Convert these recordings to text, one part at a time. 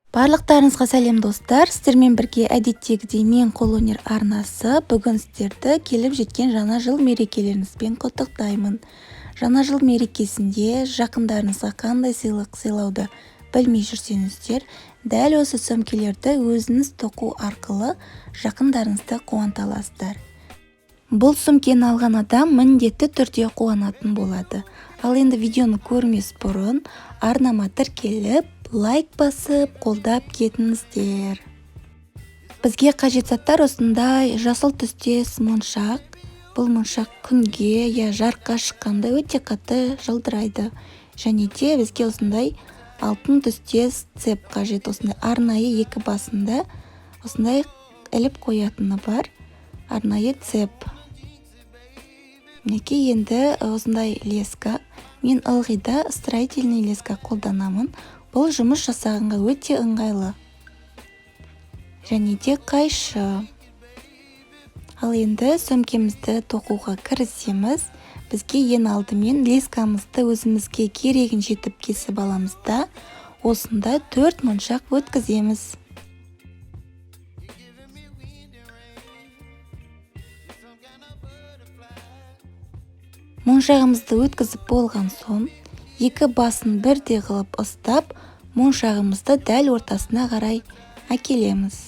Барлықтарыңызға сәлем достар, сіздермен бірге әдеттегідей мен қолөнер арнасы бүгін сіздерді келіп жеткен жаңа жыл мерекелеріңізбен құттықтаймын. Жаңа жыл мерекесінде жақындарыңызға қандай сыйлық сыйлауды білмей жүрсеңіздер, дәл осы сөмкелерді өзіңіз тоқу арқылы жақындарыңызды қуанта аласыздар. Бұл сөмкені алған адам міндетті түрде қуанатын болады. Ал енді видеоны көрмес бұрын арнама тіркеліп, лайк басып, қолдап кетіңіздер. Бізге қажет заттар осындай жасыл түстес моншақ. Бұл моншақ күнге жарыққа шыққанда өте қатты жылдырайды. Және де бізге осындай алтын түстес цеп қажет. Осындай арнайы екі басында осындай іліп қоятыны бар. Арнайы цеп. Мінекей енді осындай леска. Мен ылғида строительный леска қолданамын. Бұл жұмыс жасағанға өте ыңғайлы. Және де қайшы. Ал енді сөмкемізді тоқуға кірісеміз. Бізге ең алдымен лескамызды өзімізге керегін жетіп кесіп аламыз да, осында 4 моншақ өткіземіз. Моншағымызды өткізіп болған соң, екі басын бірдей қылып ұстап, моншағымызды дәл ортасына қарай әкелеміз.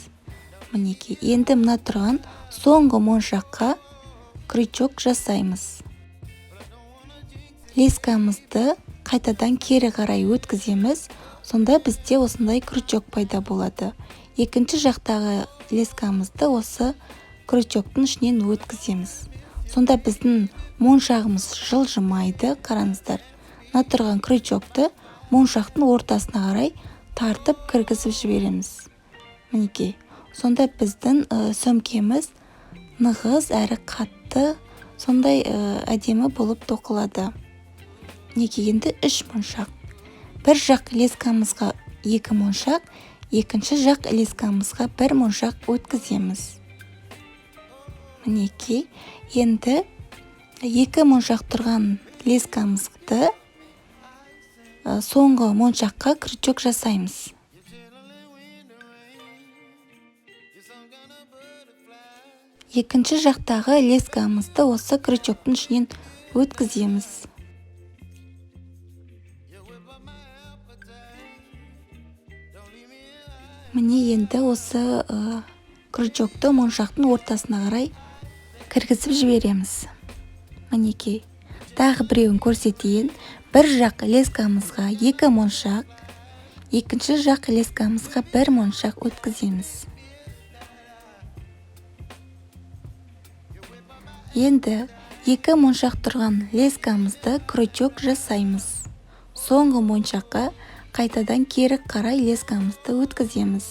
Мінекей, енді мына тұрған соңғы моншаққа крючок жасаймыз. Лескамызды қайтадан кері қарай өткіземіз, сонда бізде осындай крючок пайда болады. Екінші жақтағы лескамызды осы крючоктың ішінен өткіземіз. Сонда біздің моншағымыз жылжымайды, қараңыздар. Мына тұрған крючокты моншақтың ортасына қарай тартып кіргізіп жібереміз. Мінекей, сонда біздің сөмкеміз нығыз әрі қатты, сондай әдемі болып тоқылады. Мінекей, енді 3 моншақ. Бір жақ лескамызға 2 моншақ, екінші жақ лескамызға 1 моншақ өткіземіз. Мінекей, енді 2 моншақ тұрған лескамызды соңғы моншаққа крючок жасаймыз. Екінші жақтағы лескамызды осы крючоктың ішінен өткіземіз. Міне енді осы крючокты моншақтың ортасына қарай кіргізіп жібереміз. Мінекей, тағы біреуін көрсетейін. Бір жақ лескамызға 2 моншақ, екінші жақ лескамызға 1 моншақ өткіземіз. Енді 2 моншақ тұрған лескамызды крючок жасаймыз. Соңғы моншаққа қайтадан кері қарай лескамызды өткіземіз.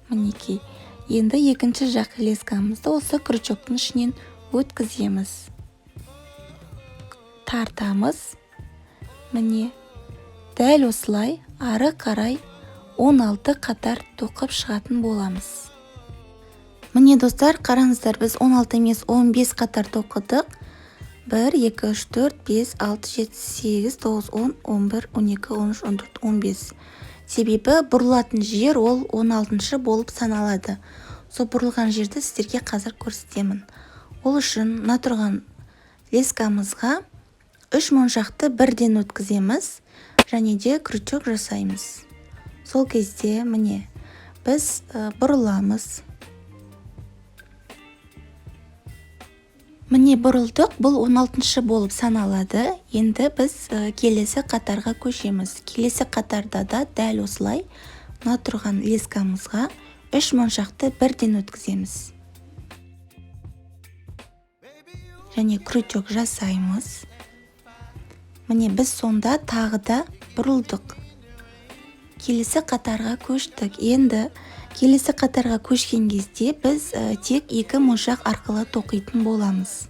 Мінекей, енді екінші жақ лескамызды осы крючоктың ішінен өткіземіз. Тартамыз. Міне, дәл осылай ары қарай 16 қатар тоқып шығатын боламыз. Міне достар, қараңыздар, біз 16 емес 15 қатар тоқыдық. 1, 2, 3, 4, 5, 6, 7, 8, 9, 10, 11, 12, 13, 14, 15. Себебі бұрылатын жер ол 16-шы болып саналады. Сол бұрылған жерді сіздерге қазір көрсетемін. Ол үшін мына тұрған лескамызға 3 моншақты бірден өткіземіз, және де крючок жасаймыз. Сол кезде міне біз бұрыламыз. Міне бұрылдық, бұл 16-шы болып саналады. Енді біз келесі қатарға көшеміз. Келесі қатарда да дәл осылай мына тұрған лескамызға 3 моншақты бірден өткіземіз. Және крючок жасаймыз. Міне біз сонда тағы да бұрылдық. Келесі қатарға көштік. Енді келесі қатарға көшкен кезде біз тек 2 моншақ арқылы тоқитын боламыз.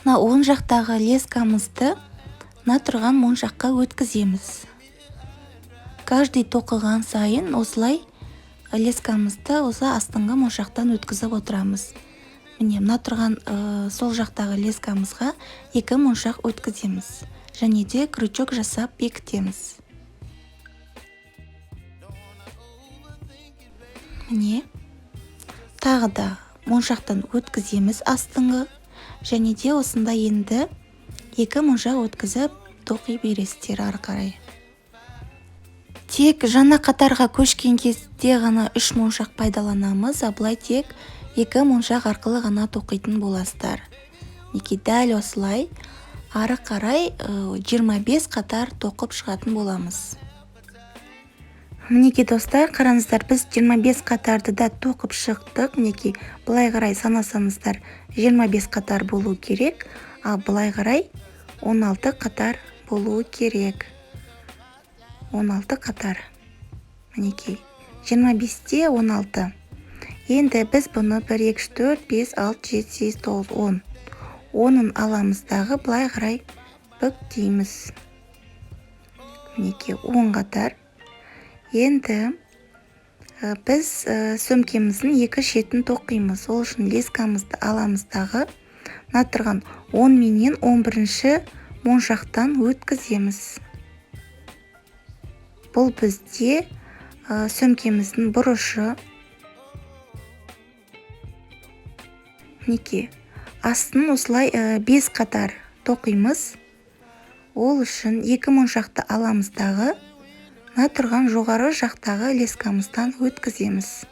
Мына оң жақтағы лескамызды мына тұрған моншаққа өткіземіз. Каждый тоқыған сайын осылай лескамызды осы астыңғы моншақтан өткізіп отырамыз. Міне мына тұрған сол жақтағы лескамызға 2 моншақ өткіземіз. Және де крючок жасап бекітеміз. міне тағы да моншақтан өткіземіз астыңғы, және де осында енді 2 моншақ өткізіп тоқи бересіздер ары қарай. Тек жаңа қатарға көшкен кезде ғана 3 моншақ пайдаланамыз, былай тек 2 моншақ арқылы ғана тоқитын боласыздар. Неке дәл осылай ары қарай 25 қатар тоқып шығатын боламыз. Мінеке достар, қараңыздар, біз 25 қатарды да тоқып шықтық. Мінеке былай қарай санасаңыздар 25 қатар болу керек, ал былай қарай 16 қатар болу керек. 16 қатар. Мінеке 25-те 16. Енді біз бұны 1, 2, 4, 5, 6, 7, 8, 9, 10. 10-ын аламыздағы былай қарай бүктейміз. Мінеке 10 қатар. Енді біз сөмкеміздің 2 шетін тоқимыз. Ол үшін лескамызды аламыздағы тұрған 10 менен 11-ші моншақтан өткіземіз. Бұл бізде сөмкеміздің бұрышы. Мінеке астын осылай 5 қатар тоқимыз. Ол үшін 2 моншақты аламыздағы тұрған жоғары жақтағы лескамыздан өткіземіз.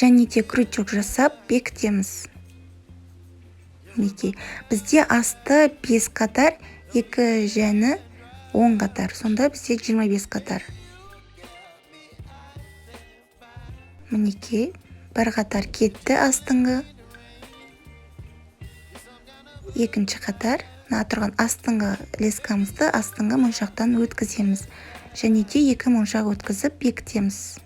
Және де крючок жасап бекітеміз. Мінеке бізде асты 5 қатар, 2 жәні 10 қатар. Сонда бізде 25 қатар. Мінеке 1 қатар кетті астыңғы. Екінші қатар тұрған астыңғы лескамызды астыңғы моншақтан өткіземіз. Және де 2 моншақ өткізіп бекітеміз.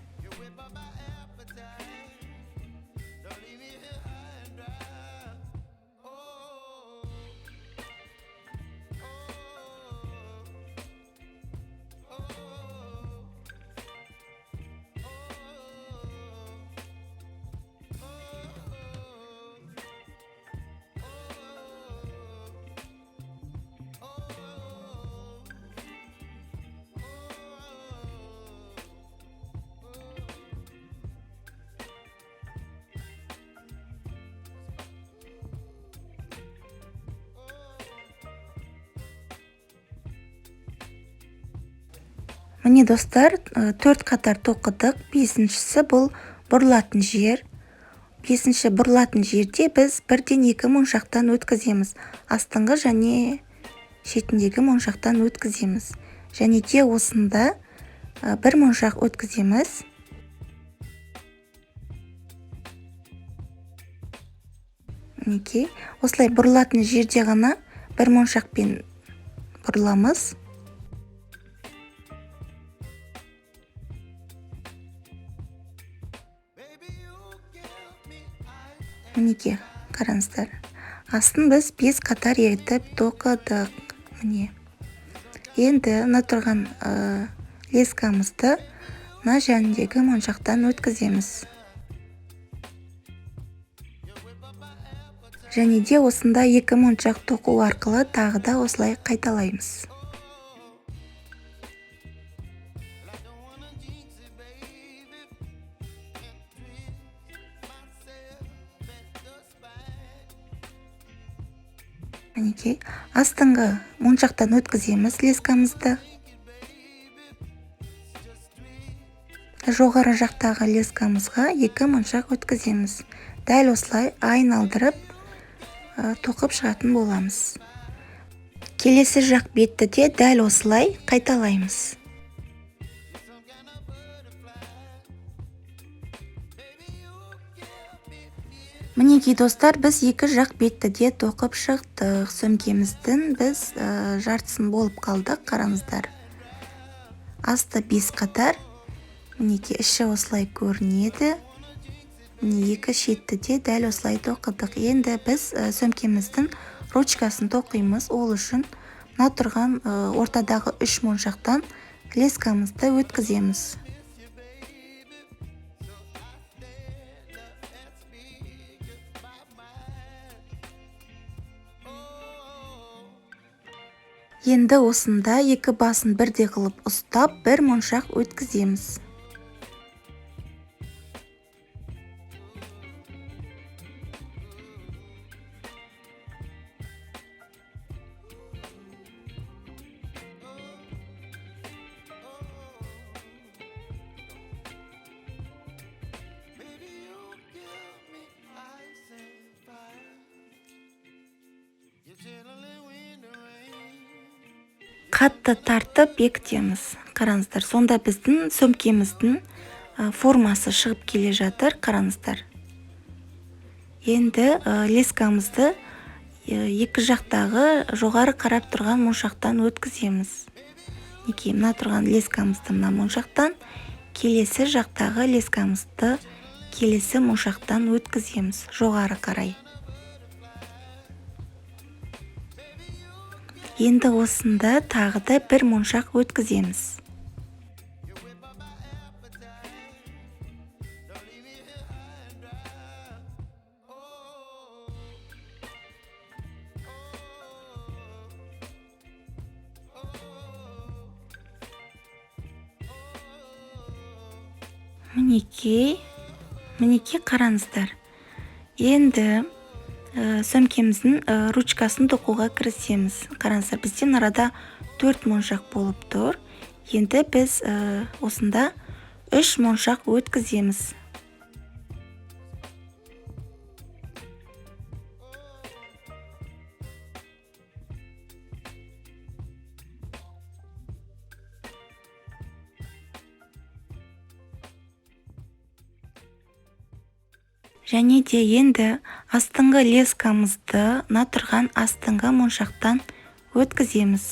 Міне достар, 4 қатар тоқыдық. 5-шісі бұл бұрылатын жер. 5-ші бұрылатын жерде біз 1-2 моншақтан өткіземіз. Астыңғы және шетіндегі моншақтан өткіземіз. Және де осында 1 моншақ өткіземіз. Мінеке осылай бұрылатын жерде ғана 1 моншақпен бұрыламыз. Мінеке қараңыздар, астын біз 5 қатар етіп тоқыдық. Міне енді тұрған лескамызды жәніндегі моншақтан өткіземіз. Және де осында 2 моншақ тоқу арқылы тағы да осылай қайталаймыз. Мінеке астыңғы моншақтан өткіземіз лескамызды. Жоғары жақтағы лескамызға 2 моншақ өткіземіз. Дәл осылай айналдырып тоқып шығатын боламыз. Келесі жақ бетті де дәл осылай қайталаймыз. Мінеке достар, біз 2 жақ бетті де тоқып шықтық. Сөмкеміздің біз жартысын болып қалдық. Қараңыздар, асты 5 қатар. Мінеке іші осылай көрінеді. 2 шетті де дәл осылай тоқыдық. Енді біз сөмкеміздің ручкасын тоқимыз. Ол үшін тұрған ортадағы 3 моншақтан лескамызды өткіземіз. Енді осында екі басын бірдей қылып ұстап, бір моншақ өткіземіз. Қатты тартып бекітеміз. Қараңыздар, сонда біздің сөмкеміздің формасы шығып келе жатыр. Қараңыздар. Енді лескамызды екі жақтағы жоғары қарап тұрған моншақтан өткіземіз. Неке, мына тұрған лескамызды мына моншақтан, келесі жақтағы лескамызды келесі моншақтан өткіземіз жоғары қарай. Енді осында тағы да бір моншақ өткіземіз. Мінеке қараңыздар. Енді сөмкеміздің ручкасын тоқуға кірісеміз. Қараңыздар, бізден арада 4 моншақ болып тұр. Енді біз осында 3 моншақ өткіземіз. Және де енді астыңғы лескамызды мына тұрған астыңғы моншақтан өткіземіз.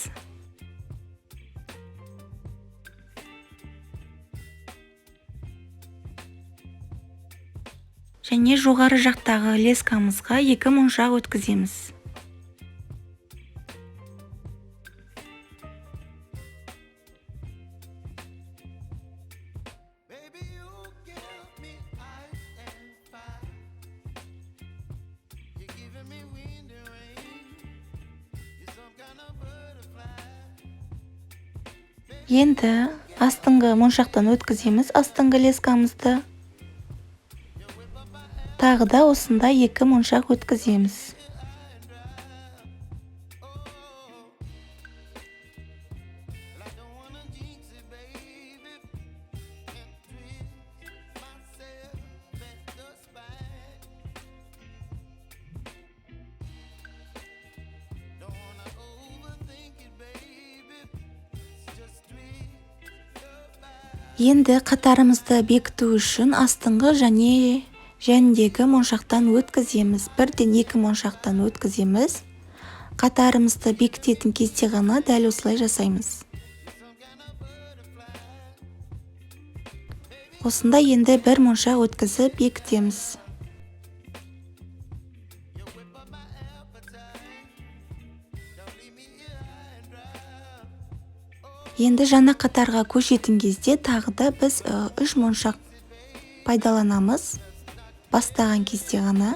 Және жоғары жақтағы лескамызға 2 моншақ өткіземіз. Енді астыңғы моншақтан өткіземіз астыңғы лескамызды. Тағы да осында 2 моншақ өткіземіз. Енді қатарымызды бекіту үшін астыңғы және жәндегі моншақтан өткіземіз. Бірден 2 моншақтан өткіземіз. Қатарымызды бекітетін кезде ғана дәл осылай жасаймыз. Осында енді 1 моншақ өткізіп бекітеміз. Енді жаңа қатарға көшетін кезде тағы да біз 3 моншақ пайдаланамыз. Бастаған кезде ғана.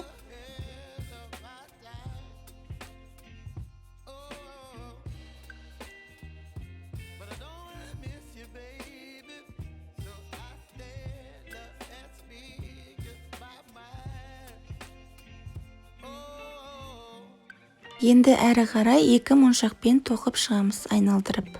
Енді әрі қарай 2 моншақпен тоқып шығамыз айналдырып.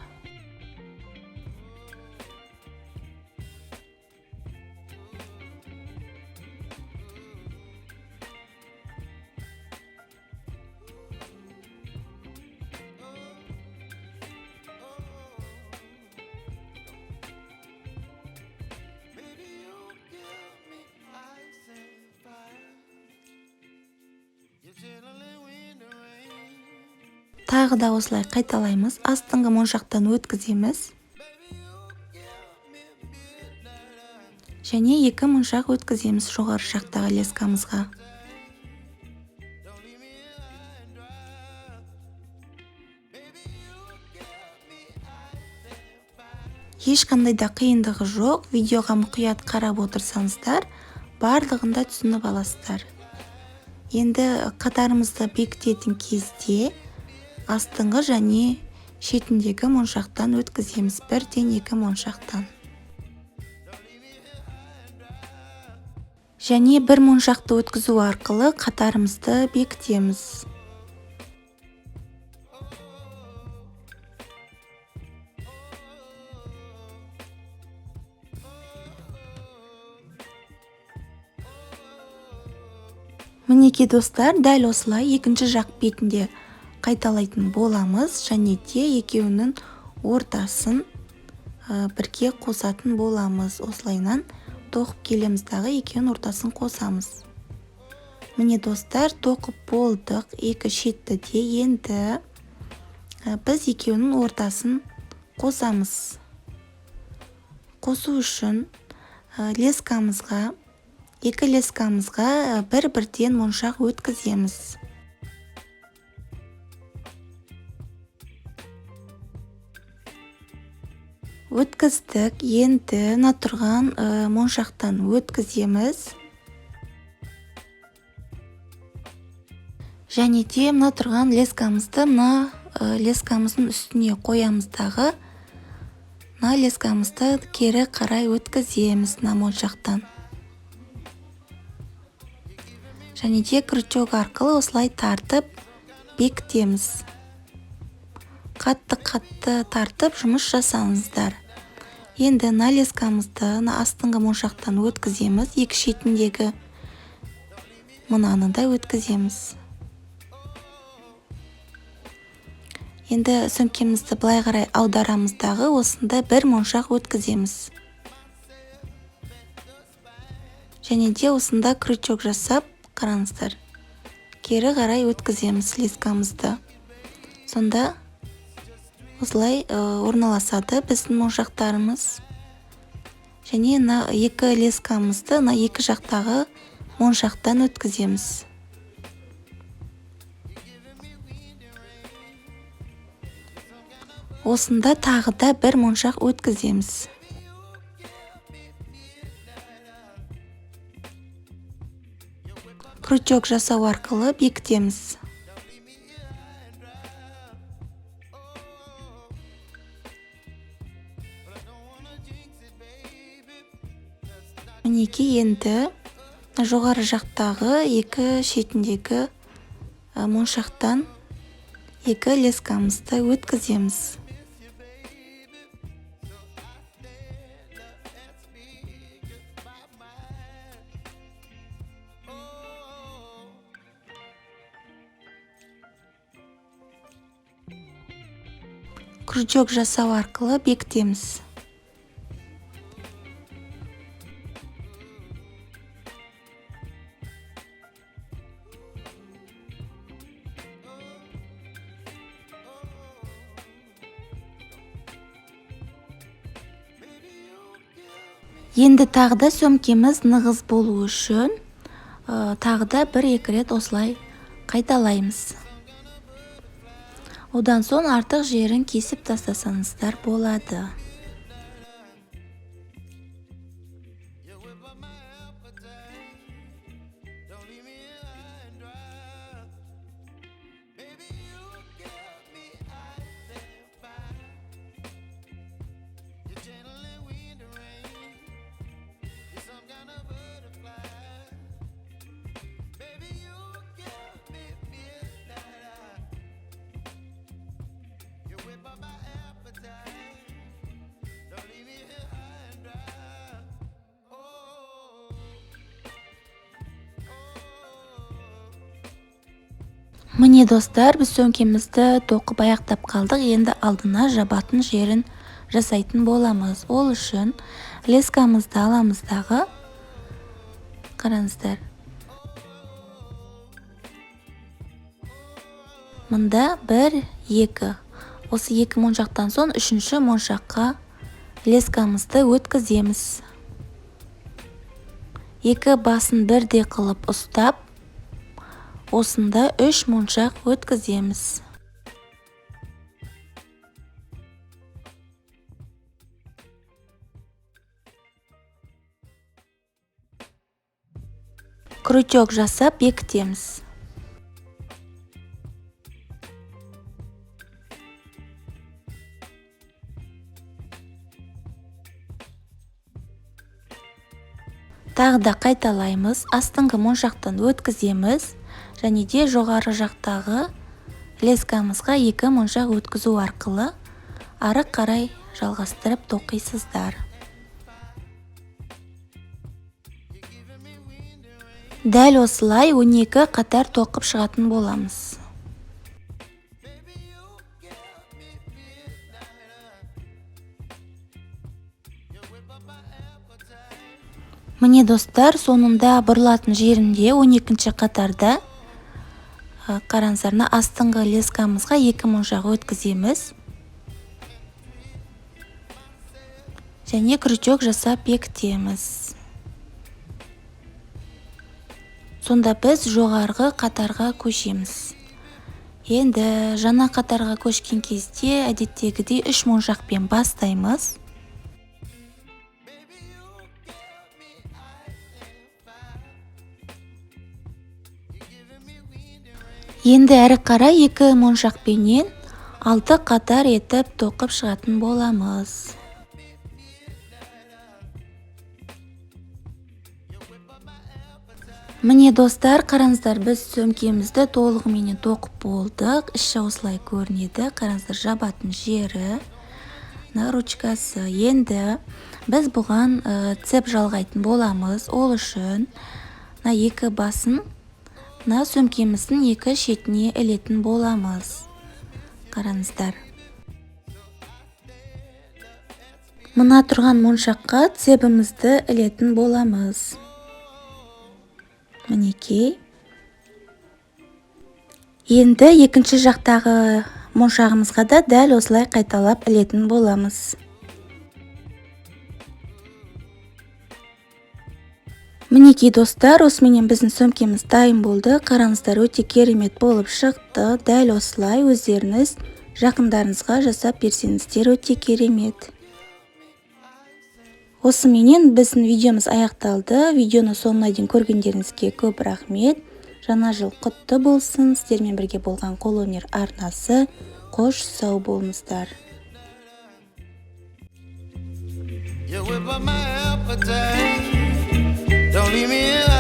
Тағы да осылай қайталаймыз. Астыңғы моншақтан өткіземіз. Және 2 моншақ өткіземіз жоғары жақтағы лескамызға. Ешқандай да қиындығы жоқ. Видеоға мұқият қарап отырсаңыздар, барлығында түсініп аласыздар. Енді қатарымызды бекітетін кезде астыңғы және шетіндегі моншақтан өткіземіз. 1-ден 2 моншақтан. Және бір моншақты өткізу арқылы қатарымызды бекітеміз. Мінекей достар, дәл осылай екінші жақ бетінде қайталайтын боламыз, және де екеуінің ортасын бірге қосатын боламыз. Осылайнан тоқып келеміз дағы екеуінің ортасын қосамыз. Міне достар, тоқып болдық екі шетті де. Енді біз екеуінің ортасын қосамыз. Қосу үшін екі лескамызға бір-бірден моншақ өткіземіз. Өткіздік. Енді мына тұрған моншақтан өткіземіз. Және де мына тұрған лескамызды лескамыздың үстіне қоямыз дағы. Мына лескамызды кері қарай өткіземіз мына моншақтан. Және де крючок арқылы осылай тартып бекітеміз. Қатты тартып жұмыс жасаңыздар. Енді мына лескамызды астыңғы моншақтан өткіземіз. Екі шетіндегі мынаны да өткіземіз. Енді сөмкемізді былай қарай аударамыз дағы, осында бір моншақ өткіземіз. Және де осында крючок жасап, қараңыздар, кері қарай өткіземіз лескамызды. Сонда осылай орналасады біздің моншақтарымыз. Және екі лескамызды екі жақтағы моншақтан өткіземіз. Осында тағы да бір моншақ өткіземіз. Крючок жасау арқылы бекітеміз. Мінекей енді жоғары жақтағы екі шетіндегі моншақтан екі лескамызды өткіземіз. Крючок жасау арқылы бекітеміз. Енді тағы да сөмкеміз нығыз болу үшін тағы да 1-2 рет осылай қайталаймыз. Одан соң артық жерін кесіп тастасаңыздар болады. Міне достар, біз сөмкемізді тоқып аяқтап қалдық. Енді алдына жабатын жерін жасайтын боламыз. Ол үшін лескамызды аламыз дағы. Қараңыздар. Мында 1-2. Осы 2 моншақтан соң 3-ші моншаққа лескамызды өткіземіз. 2 басын бірдей қылып ұстап, осында 3 моншақ өткіземіз. Крючок жасап бекітеміз. Тағы да қайталаймыз. Астыңғы моншақтан өткіземіз. Және де жоғары жақтағы лескамызға 2 моншақ өткізу арқылы ары қарай жалғастырып тоқисыздар. Дәл осылай 12 қатар тоқып шығатын боламыз. Міне достар, соңында бұрылатын жерінде 12-ші қатарда қараңыздарына астыңғы лескамызға 2 моншақ өткіземіз. Және крючок жасап бекітеміз. Сонда біз жоғарғы қатарға көшеміз. Енді жаңа қатарға көшкен кезде әдеттегідей 3 моншақпен бастаймыз. Енді әрі қарай 2 моншақпенен 6 қатар етіп тоқып шығатын боламыз. Міне достар, қараңыздар, біз сөмкемізді толығымен тоқып болдық. Іші осылай көрінеді. Қараңыздар, жабатын жері, ручкасы. Енді біз бұған цеп жалғайтын боламыз. Ол үшін 2 басын сөмкеміздің 2 шетіне ілетін боламыз. Қараңыздар. Мына тұрған моншаққа цебімізді ілетін боламыз. Мінекей. Енді екінші жақтағы моншағымызға да дәл осылай қайталап ілетін боламыз. Мінекей достар, осымен біздің сөмкеміз дайын болды. Қараңыздар, өте керемет болып шықты. Дәл осылай өздеріңіз жақындарыңызға жасап берсеңіздер өте керемет. Осыменен біздің видеомыз аяқталды. Видеоны соңына дейін көргендеріңізге көп рахмет. Жаңа жыл құтты болсын. Сіздермен бірге болған қолөнер арнасы. Қош сау болыңыздар. Don't leave me